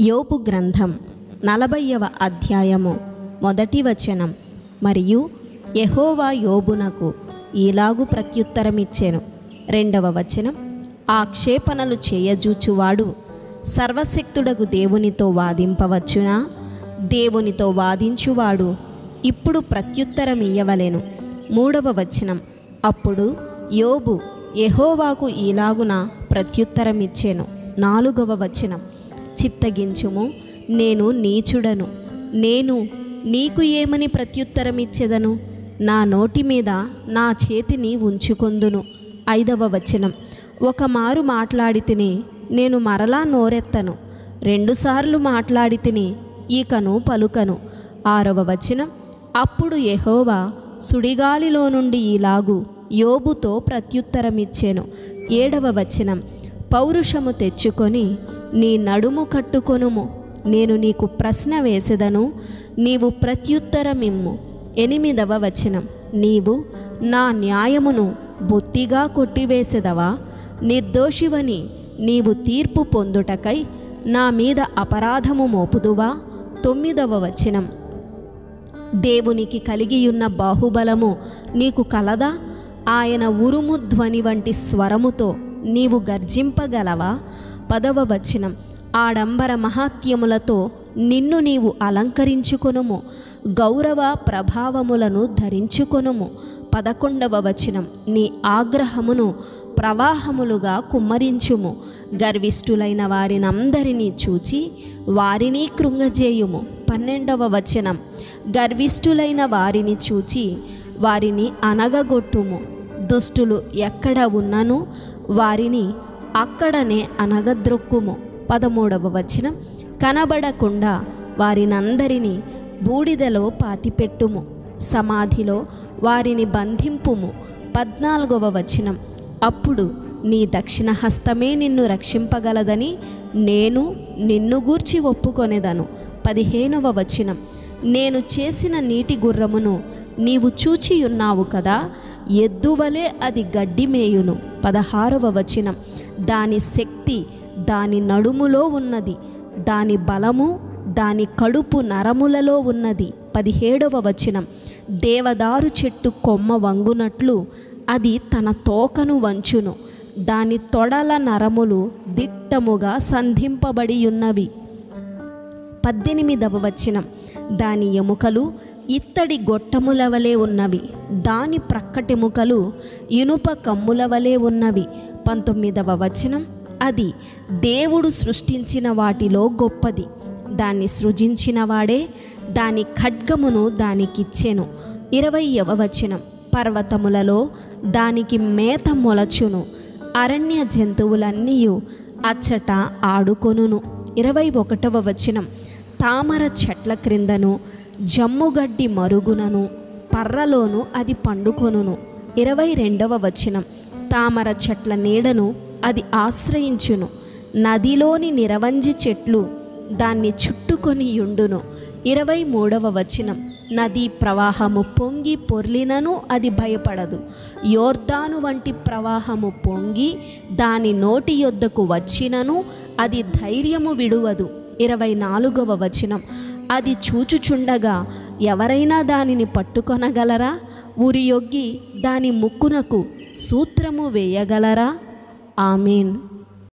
యోబు గ్రంథం 40వ అధ్యాయము 1వ వచనం. మరియు యెహోవా యోబునకు ఈలాగు ప్రత్యుత్తరమిచ్చెను. 2వ వచనం. ఆక్షేపణలు చేయజూచువాడు సర్వశక్తుడగు దేవునితో వాదింపవచ్చునా? దేవునితో వాదించువాడు ఇప్పుడు ప్రత్యుత్తరమియ్యవలెను. 3వ వచనం. అప్పుడు యోబు యెహోవాకు ఈలాగున ప్రత్యుత్తరమిచ్చెను. 4వ వచనం. చిత్తగించుము, నేను నీచుడను, నేను నీకు ఏమని ప్రత్యుత్తరమిచ్చెదను? నా నోటి మీద నా చేతిని ఉంచుకొందును. 5వ వచనం. ఒక మారు మాట్లాడి తిని నేను మరలా నోరెత్తను, 2 సార్లు మాట్లాడి తిని ఇకను పలుకను. 6వ వచనం. అప్పుడు యెహోవా సుడిగాలిలో నుండి ఇలాగు యోబుతో ప్రత్యుత్తరమిచ్చెను. 7వ వచనం. పౌరుషము తెచ్చుకొని నీ నడుము కట్టుకొనుము, నేను నీకు ప్రశ్న వేసెదను, నీవు ప్రత్యుత్తరమిమ్ము. 8వ వచనం. నీవు నా న్యాయమును బొత్తిగా కొట్టివేసెదవా? నిర్దోషివని నీవు తీర్పు పొందుటకై నా మీద అపరాధము మోపుదువా? 9వ వచనం. దేవునికి కలిగియున్న బాహుబలము నీకు కలదా? ఆయన ఉరుము ధ్వని వంటి స్వరముతో నీవు గర్జింపగలవా? 10వ వచనం. ఆడంబర మహాత్యములతో నిన్ను నీవు అలంకరించుకొనుము, గౌరవ ప్రభావములను ధరించుకొనుము. 11వ వచనం. నీ ఆగ్రహమును ప్రవాహములుగా కుమ్మరించుము, గర్విష్ఠులైన వారినందరినీ చూచి వారిని కృంగజేయుము. 12వ వచనం. గర్విష్ఠులైన వారిని చూచి వారిని అనగగొట్టుము, దుష్టులు ఎక్కడ ఉన్నను వారిని అక్కడనే అనగద్రొక్కుము. 13వ వచనం. కనబడకుండా వారినందరినీ బూడిదలో పాతిపెట్టుము, సమాధిలో వారిని బంధింపుము. 14వ వచనం. అప్పుడు నీ దక్షిణ హస్తమే నిన్ను రక్షింపగలదని నేను నిన్ను గూర్చి ఒప్పుకొనేదను. 15వ వచనం. నేను చేసిన నీటి గుర్రమును నీవు చూచియున్నావు కదా, ఎద్దువలే అది గడ్డి మేయును. 16వ వచనం. దాని శక్తి దాని నడుములో ఉన్నది, దాని బలము దాని కడుపు నరములలో ఉన్నది. 17వ వచనం. దేవదారు చెట్టు కొమ్మ వంగునట్లు అది తన తోకను వంచును, దాని తొడల నరములు దిట్టముగా సంధింపబడి ఉన్నవి. 18వ వచనం. దాని ఎముకలు ఇత్తడి గొట్టముల వలె ఉన్నవి, దాని ప్రక్కటెముకలు ఇనుప కమ్ముల వలె ఉన్నవి. 19వ వచనం. అది దేవుడు సృష్టించిన వాటిలో గొప్పది, దాన్ని సృజించిన వాడే దాని ఖడ్గమును దానికిచ్చెను. 20వ వచనం. పర్వతములలో దానికి మేత మొలచును, అరణ్య జంతువులన్నీ అచ్చట ఆడుకొనును. 21వ వచనం. తామర చెట్ల క్రిందను జమ్ముగడ్డి మరుగునను పర్రలోను అది పండుకొనును. 22వ వచనం. తామర చెట్ల నీడను అది ఆశ్రయించును, నదిలోని నిరవంజి చెట్లు దాన్ని చుట్టుకొని యుండును. 23వ వచనం. నదీ ప్రవాహము పొంగి పొర్లినను అది భయపడదు, యోర్దాను వంటి ప్రవాహము పొంగి దాని నోటి యొద్దకు వచ్చినను అది ధైర్యము విడువదు. 24వ వచనం. అది చూచుచుండగా ఎవరైనా దానిని పట్టుకొనగలరా? ఉరియొగ్గి దాని ముక్కునకు సూత్రము వేయగలరా? ఆమేన్.